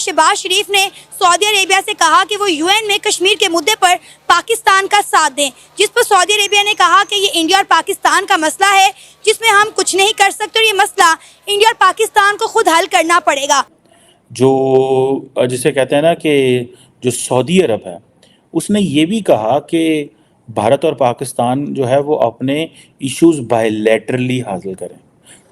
शहबाज शरीफ ने Saudi Arabia से कहा कि वो यूएन में कश्मीर के मुद्दे पर पाकिस्तान का साथ दें, जिस पर सऊदी अरेबिया ने कहा कि ये इंडिया और पाकिस्तान का मसला है जिसमें हम कुछ नहीं कर सकते और ये मसला इंडिया और पाकिस्तान को खुद हल करना पड़ेगा। जो जिसे कहते हैं ना कि जो सऊदी अरब है उसने ये भी कहा कि भारत और पाकिस्तान जो है वो अपने इश्यूज बायलैटरली हासिल करें।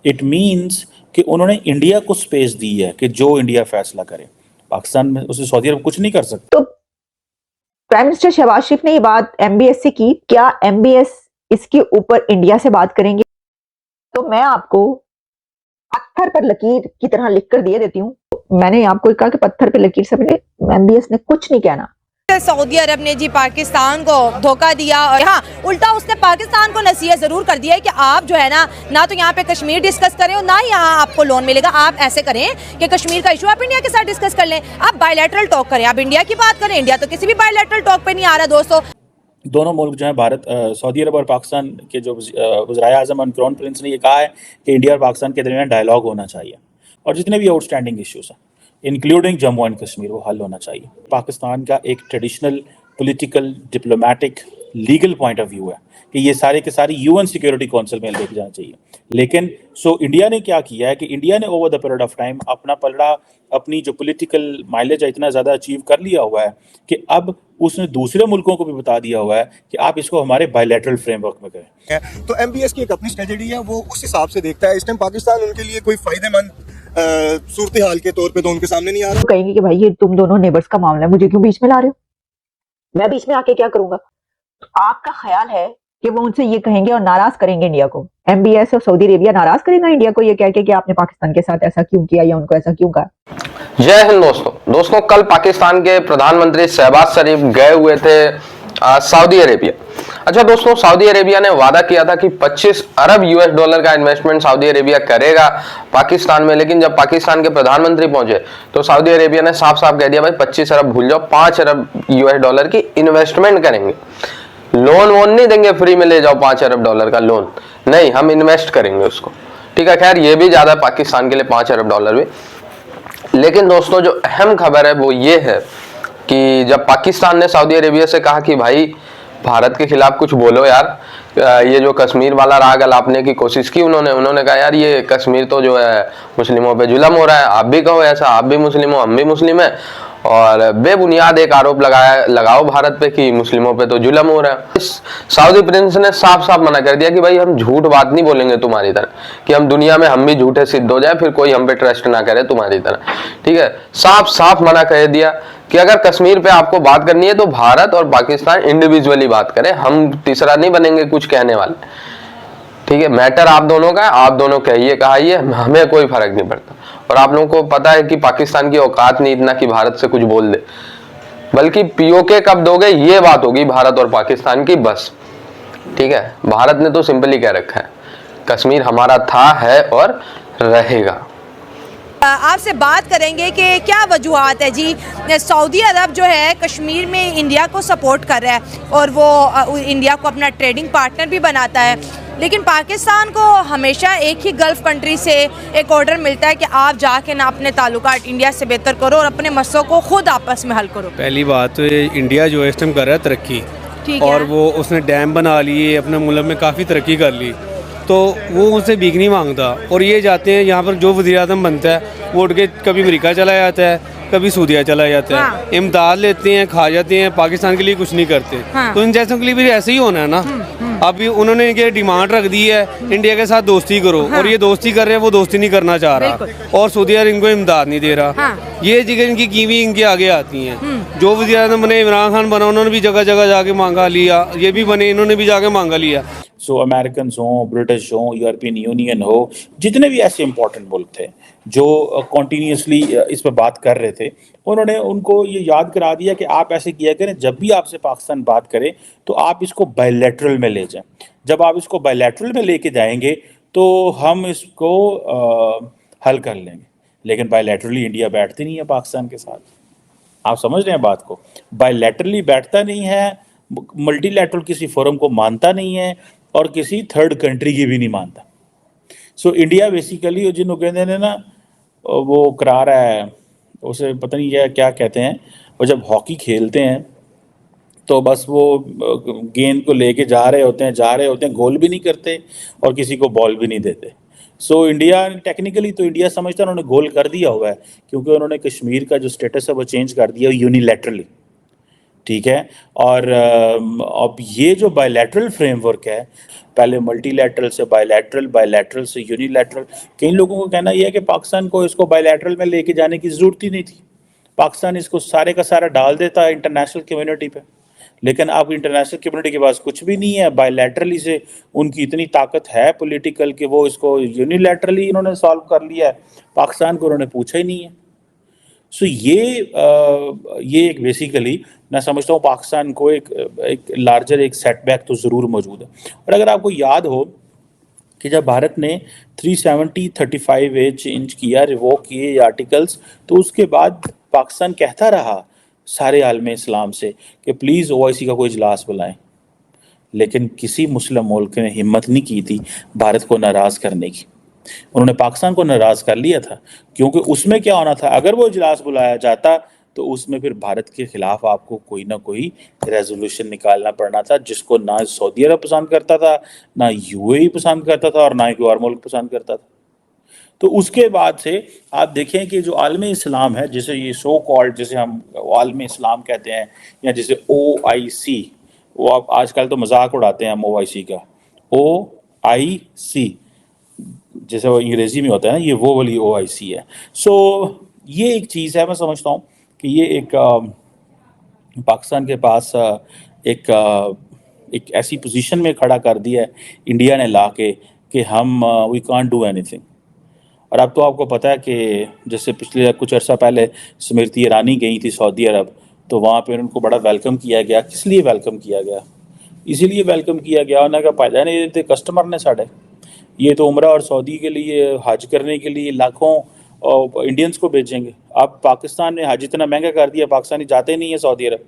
इट मींस कि उन्होंने इंडिया को स्पेस दी है कि जो इंडिया फैसला करे, पाकिस्तान में उसे सऊदी अरब कुछ नहीं कर सकता। तो प्राइम मिनिस्टर शहबाज शरीफ ने ये बात एमबीएस से की, क्या एमबीएस इसके ऊपर इंडिया से बात करेंगे? तो मैं आपको पत्थर पर लकीर की तरह लिख कर दिए देती हूँ। मैंने आपको कहा कि पत्थर पर लकीर से एमबीएस ने कुछ नहीं कहना। सऊदी अरब ने जी पाकिस्तान को धोखा दिया और हाँ उल्टा उसने पाकिस्तान को नसीहत जरूर कर दिया है कि आप जो है ना तो यहाँ पे कश्मीर डिस्कस करें और ना ही यहाँ आपको लोन मिलेगा। आप ऐसे करें कि कश्मीर का इशू आप इंडिया के साथ डिस्कस कर लें, आप बायलैटरल टॉक करें, आप इंडिया की बात करें। इंडिया तो किसी भी बायलैटरल टॉक पे नहीं आ रहा दोस्तों। दोनों मुल्क जो है भारत सऊदी अरब और पाकिस्तान के जो वज़ीर आज़म और क्राउन प्रिंस ने ये कहा है कि इंडिया और पाकिस्तान के दरमियान डायलॉग होना चाहिए और जितने भी आउटस्टैंडिंग इश्यूज हैं इंक्लूडिंग जम्मू एंड कश्मीर वो हल होना चाहिए। पाकिस्तान का एक traditional political diplomatic legal point of view है कि ये सारे के सारे यूएन सिक्योरिटी काउंसिल में लेके जाना चाहिए। लेकिन इंडिया ने क्या किया है कि इंडिया ने over the period of time अपना पलड़ा, अपनी जो पॉलिटिकल माइलेज है इतना ज़्यादा अचीव कर लिया हुआ है कि अब उसने दूसरे मुल्कों को भी बता दिया हुआ है कि आप इसको हमारे बायलैटरल फ्रेमवर्क में करें। तो एमबीएस की एक अपनी स्ट्रेटजी है, वो उस हिसाब से देखता है। इस टाइम पाकिस्तान उनके लिए कोई फायदेमंद सूरत हाल के तौर पे तो उनके सामने नहीं आ रहा। कहेंगे कि भाई ये तुम दोनों नेबर्स का मामला है, मुझे क्यों बीच में ला रहे हो, मैं बीच में आके क्या करूंगा? आपका ख्याल है कि वो उनसे ये कहेंगे और नाराज करेंगे इंडिया को? एमबीएस और सऊदी अरेबिया नाराज करेगा इंडिया को ये कह के कि आपने पाकिस्तान के साथ ऐसा क्यों किया या उनको ऐसा क्यों कहा? जय हिंद दोस्तों, कल पाकिस्तान के प्रधानमंत्री शहबाज शरीफ गए हुए थे सऊदी अरेबिया। अच्छा दोस्तों, सऊदी अरेबिया ने वादा किया था कि 25 अरब यूएस डॉलर का इन्वेस्टमेंट सऊदी अरेबिया करेगा पाकिस्तान में। लेकिन जब पाकिस्तान के प्रधानमंत्री पहुंचे तो सऊदी अरेबिया ने साफ साफ कह दिया भाई 25 अरब भूल जाओ, 5 अरब यूएस डॉलर की इन्वेस्टमेंट करेंगे। लोन वोन नहीं देंगे, फ्री में ले जाओ 5 अरब डॉलर का लोन, नहीं, हम इन्वेस्ट करेंगे उसको। ठीक है, खैर ये भी ज्यादा पाकिस्तान के लिए 5 अरब डॉलर भी। लेकिन दोस्तों जो अहम खबर है वो ये है कि जब पाकिस्तान ने सऊदी अरेबिया से कहा कि भाई भारत के खिलाफ कुछ बोलो यार, ये जो कश्मीर वाला राग अलापने की कोशिश की उन्होंने कहा यार ये कश्मीर तो जो है मुस्लिमों पे जुल्म हो रहा है, आप भी कहो ऐसा, आप भी मुस्लिम हो, हम भी मुस्लिम हैं, और बेबुनियाद एक आरोप लगाओ भारत पे कि मुस्लिमों पे तो जुल्म हो रहा है। सऊदी प्रिंस ने साफ साफ मना कर दिया कि भाई हम झूठ बात नहीं बोलेंगे तुम्हारी तरह, कि हम दुनिया में हम भी झूठे सिद्ध हो जाए, फिर कोई हम पे ट्रस्ट ना करे तुम्हारी तरह। ठीक है, साफ साफ मना कर दिया कि अगर कश्मीर पे आपको बात करनी है तो भारत और पाकिस्तान इंडिविजुअली बात करें, हम तीसरा नहीं बनेंगे कुछ कहने वाले। ठीक है, मैटर आप दोनों का है, आप दोनों कहिए कहिए, हमें कोई फर्क नहीं पड़ता। और आप लोगों को पता है कि पाकिस्तान की औकात नहीं इतना कि भारत से कुछ बोल दे, बल्कि पीओके कब दोगे ये बात होगी भारत और पाकिस्तान की, बस। ठीक है, भारत ने तो सिंपली कह रखा है कश्मीर हमारा था, है और रहेगा। आपसे बात करेंगे कि क्या वजूहात है जी, सऊदी अरब जो है कश्मीर में इंडिया को सपोर्ट कर रहा है और वो इंडिया को अपना ट्रेडिंग पार्टनर भी बनाता है, लेकिन पाकिस्तान को हमेशा एक ही गल्फ कंट्री से एक ऑर्डर मिलता है कि आप जाके ना अपने ताल्लुकात इंडिया से बेहतर करो और अपने मसलों को खुद आपस में हल करो। पहली बात तो इंडिया जो है इस टाइम कर रहा है तरक्की, और वो उसने डैम बना लिए, अपने मुल्क में काफ़ी तरक्की कर ली, तो वो उनसे भीख नहीं मांगता। और ये जाते हैं यहाँ पर जो वज़ीर आज़म बनता है वो उठ के कभी अमेरिका चला जाता है, कभी सऊदीया चला जाता है। हाँ। इमदाद लेते हैं, खा जाते हैं, पाकिस्तान के लिए कुछ नहीं करते। हाँ। तो इन जैसों के लिए भी ऐसे ही होना है ना। अभी उन्होंने ये डिमांड रख दी है इंडिया के साथ दोस्ती करो। हाँ। और ये दोस्ती कर रहे हैं, वो दोस्ती नहीं करना चाह रहा, और सऊदीया इनको इमदाद नहीं दे रहा। हाँ। ये जगह इनकी कीवी इनके आगे आती हैं। जो वज़ीर आज़म बने, इमरान खान बना, उन्होंने भी जगह जगह जाके मांगा लिया, ये भी बने, इन्होंने भी जाके मांगा लिया। अमेरिकन हो, ब्रिटिश हो, यूरोपियन यूनियन हो, जितने भी ऐसे इंपॉर्टेंट मुल्क थे जो कॉन्टीन्यूसली इस पर बात कर रहे थे, उन्होंने उनको ये याद करा दिया कि आप ऐसे किया करें, जब भी आपसे पाकिस्तान बात करे तो आप इसको बायलैटरल में ले जाएं। जब आप इसको बायलैटरल में लेके जाएंगे तो हम इसको हल कर लेंगे। लेकिन बायलैटरली इंडिया बैठती नहीं है पाकिस्तान के साथ, आप समझ रहे हैं बात को। बायलैटरली बैठता नहीं है, मल्टीलैटरल किसी फोरम को मानता नहीं है और किसी थर्ड कंट्री की भी नहीं मानता। इंडिया बेसिकली जिन्हों कहते हैं ना वो करा रहा है اسے پتہ نہیں کیا کہتے ہیں، وہ جب ہاکی کھیلتے ہیں تو بس وہ گیند کو لے کے جا رہے ہوتے ہیں، گول بھی نہیں کرتے اور کسی کو بال بھی نہیں دیتے. سو انڈیا ٹیکنیکلی تو انڈیا سمجھتا ہے انہوں نے گول کر دیا ہوا ہے، کیونکہ انہوں نے کشمیر کا جو سٹیٹس ہے وہ چینج کر دیا یونیلیٹرلی. ٹھیک ہے، اور اب یہ جو بائی لیٹرل فریم ورک ہے، پہلے ملٹی لیٹرل سے بائی لیٹرل سے یونیلیٹرل، کئی لوگوں کو کہنا یہ ہے کہ پاکستان کو اس کو بائی لیٹرل میں لے کے جانے کی ضرورت ہی نہیں تھی. پاکستان اس کو سارے کا سارا ڈال دیتا ہے انٹرنیشنل کمیونٹی پہ، لیکن اب انٹرنیشنل کمیونٹی کے پاس کچھ بھی نہیں ہے. بائی لیٹرلی سے ان کی اتنی طاقت ہے پولیٹیکل کہ وہ اس کو یونیلیٹرلی انہوں نے سالو کر لیا ہے، پاکستان کو انہوں نے پوچھا ہی نہیں ہے. سو یہ ایک بیسیکلی میں سمجھتا ہوں پاکستان کو ایک لارجر ایک سیٹ بیک تو ضرور موجود ہے. اور اگر آپ کو یاد ہو کہ جب بھارت نے 370-35 چینج کیا، ریووک کیے یہ آرٹیکلز، تو اس کے بعد پاکستان کہتا رہا سارے عالم اسلام سے کہ پلیز OIC کا کوئی اجلاس بلائیں، لیکن کسی مسلم ملک نے ہمت نہیں کی تھی بھارت کو ناراض کرنے کی. انہوں نے پاکستان کو ناراض کر لیا تھا، کیونکہ اس میں کیا ہونا تھا، اگر وہ اجلاس بلایا جاتا تو اس میں پھر بھارت کے خلاف آپ کو کوئی نہ کوئی ریزولوشن نکالنا پڑنا تھا، جس کو نہ سعودی عرب پسند کرتا تھا، نہ UAE پسند کرتا تھا، اور نہ ہی کوئی اور ملک پسند کرتا تھا. تو اس کے بعد سے آپ دیکھیں کہ جو عالم اسلام ہے، جسے یہ سو کالڈ جسے ہم عالم اسلام کہتے ہیں، یا جسے OIC، وہ آپ آج کل تو مذاق اڑاتے ہیں ہم OIC کا، OIC جیسے وہ انگریزی میں ہوتا ہے نا، یہ وہ والی OIC ہے. سو یہ ایک چیز ہے، میں سمجھتا ہوں کہ یہ ایک پاکستان کے پاس ایک ایسی پوزیشن میں کھڑا کر دیا ہے انڈیا نے لا کے کہ ہم we can't do anything. اور اب تو آپ کو پتہ ہے کہ جیسے پچھلے کچھ عرصہ پہلے سمرتی ایرانی گئی تھی سعودی عرب، تو وہاں پہ ان کو بڑا ویلکم کیا گیا. کس لیے ویلکم کیا گیا؟ اسی لیے ویلکم کیا گیا انہوں نے کہا فائدہ نہیں دیتے کسٹمر نے ساڑھے، یہ تو عمرہ اور سعودی کے لیے حج کرنے کے لیے لاکھوں انڈینز کو بھیجیں گے. اب پاکستان نے حج اتنا مہنگا کر دیا، پاکستانی جاتے نہیں ہیں سعودی عرب،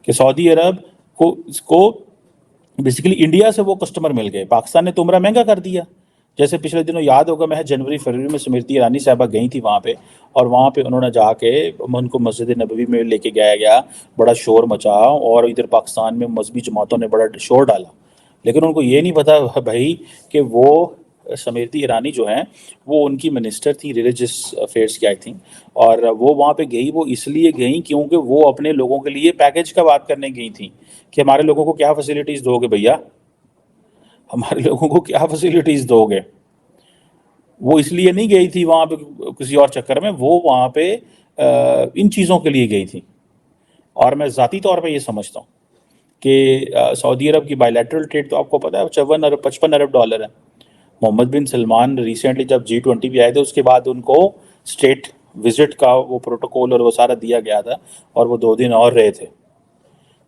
کہ سعودی عرب کو بیسیکلی انڈیا سے وہ کسٹمر مل گئے. پاکستان نے تو عمرہ مہنگا کر دیا. جیسے پچھلے دنوں یاد ہوگا میں جنوری فروری میں سمرتی ایرانی صاحبہ گئی تھی وہاں پہ، اور وہاں پہ انہوں نے جا کے ان کو مسجد نبوی میں لے کے گیا، بڑا شور مچا، اور ادھر پاکستان میں مذہبی جماعتوں نے بڑا شور ڈالا. لیکن ان کو یہ نہیں پتا بھائی کہ وہ سمرتی ایرانی جو ہیں وہ ان کی منسٹر تھی ریلیجس افیئرس کی آئی تھنک، اور وہ وہاں پہ گئی، وہ اس لیے گئیں کیونکہ وہ اپنے لوگوں کے لیے پیکیج کا بات کرنے گئی تھیں کہ ہمارے لوگوں کو کیا فیسلٹیز دو گے بھیا، ہمارے لوگوں کو کیا فیسلٹیز دو گے. وہ اس لیے نہیں گئی تھی وہاں پہ کسی اور چکر میں، وہ وہاں پہ ان چیزوں کے لیے گئی تھی. اور میں ذاتی طور پہ یہ سمجھتا ہوں کہ سعودی عرب کی بائی لیٹرل ٹریڈ تو آپ کو پتہ ہے 55 ارب ڈالر ہے. محمد بن سلمان ریسنٹلی جب G20 پہ آئے تھے، اس کے بعد ان کو اسٹیٹ وزٹ کا وہ پروٹوکول اور وہ سارا دیا گیا تھا، اور وہ 2 دن اور رہے تھے.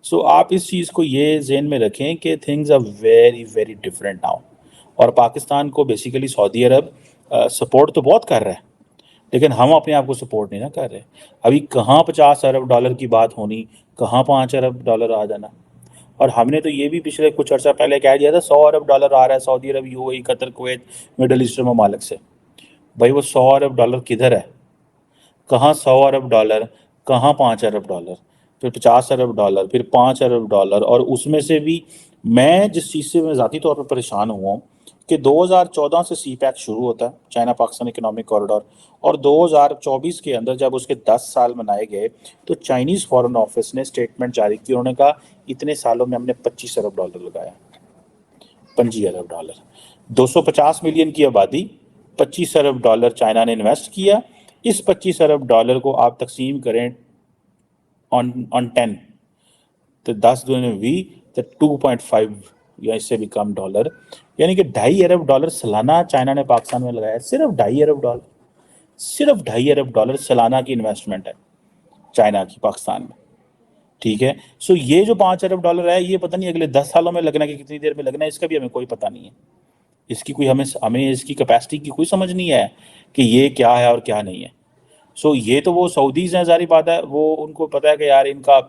سو آپ اس چیز کو یہ ذہن میں رکھیں کہ things are very very different now. اور پاکستان کو بیسیکلی سعودی عرب سپورٹ تو بہت کر رہا ہے، لیکن ہم اپنے آپ کو سپورٹ نہیں نہ کر رہے. ابھی کہاں 50 ارب ڈالر کی بات ہونی، کہاں 5 ارب ڈالر آ جانا. اور ہم نے تو یہ بھی پچھلے کچھ عرصہ پہلے کہہ دیا تھا 100 ارب ڈالر آ رہا ہے سعودی عرب، UAE، قطر، کویت، مڈل ایسٹرن ممالک سے. بھائی وہ 100 ارب ڈالر کدھر ہے؟ کہاں 100 ارب ڈالر، کہاں 5 ارب ڈالر، پھر 50 ارب ڈالر، پھر 5 ارب ڈالر. اور اس میں سے بھی میں جس چیز سے میں ذاتی طور پر پریشان ہوا ہوں کہ 2014 سے CPEC شروع ہوتا ہے، چائنا پاکستان اکنامک کوریڈور، اور 2024 کے اندر جب اس کے 10 سال منائے گئے تو چائنیز فارن آفس نے اسٹیٹمنٹ جاری کی. انہوں نے کہا اتنے سالوں میں ہم نے 25 ارب ڈالر لگایا، 25 ارب ڈالر، 250 ملین کی آبادی، 25 ارب ڈالر چائنا نے انویسٹ کیا. اس 25 ارب ڈالر کو آپ تقسیم کریں آن 10 تو 10 دنے 20 تو 2.5 یا اس سے بھی کم ڈالر، یعنی کہ 2.5 ارب ڈالر سالانہ چائنا نے پاکستان میں لگایا. صرف 2.5 ارب ڈالر، صرف 2.5 ارب ڈالر سالانہ کی انویسٹمنٹ ہے چائنا کی پاکستان میں. ٹھیک ہے، سو یہ جو 5 ارب ڈالر ہے یہ پتہ نہیں اگلے 10 سالوں میں لگنا کہ کتنی دیر میں لگنا ہے، اس کا بھی ہمیں کوئی پتہ نہیں ہے. اس کی کوئی ہمیں اس کی کیپیسٹی کی کوئی سمجھ نہیں ہے کہ یہ کیا ہے اور کیا نہیں ہے. سو یہ تو وہ سعودیز ہیں، ظاہری بات ہے وہ ان کو پتہ ہے کہ یار ان کا